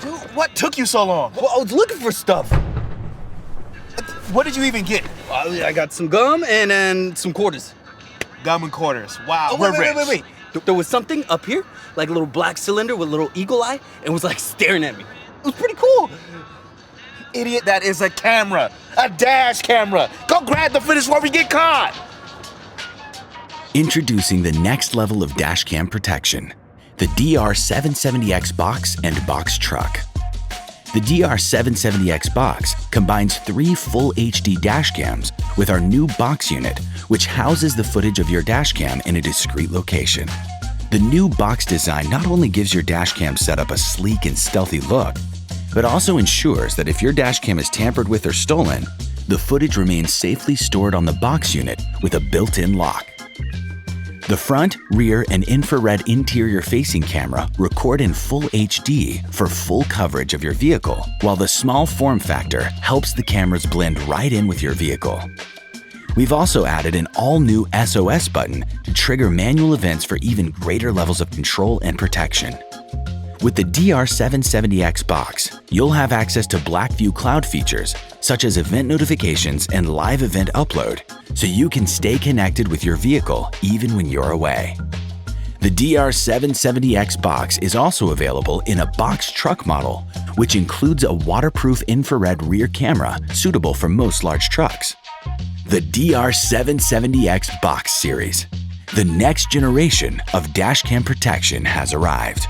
Dude, what took you so long? Well, I was looking for stuff. What did you even get? I got some gum and then some quarters. Gum and quarters. Wow, Oh, we're wait, rich. There was something up here, like a little black cylinder with a little eagle eye, and was like staring at me. It was pretty cool. Idiot, that is a camera. A dash camera. Go grab the footage before we get caught. Introducing the next level of dashcam protection, the DR770X box and box truck. The DR770X box combines 3 full HD dashcams with our new box unit, which houses the footage of your dashcam in a discrete location. The new box design not only gives your dashcam setup a sleek and stealthy look, but also ensures that if your dashcam is tampered with or stolen, the footage remains safely stored on the box unit with a built-in lock. The front, rear, and infrared interior facing camera record in full HD for full coverage of your vehicle, while the small form factor helps the cameras blend right in with your vehicle. We've also added an all-new SOS button to trigger manual events for even greater levels of control and protection. With the DR770X box, you'll have access to BlackVue cloud features such as event notifications and live event upload, so you can stay connected with your vehicle even when you're away. The DR770X box is also available in a box truck model, which includes a waterproof infrared rear camera suitable for most large trucks. The DR770X box series. The next generation of dashcam protection has arrived.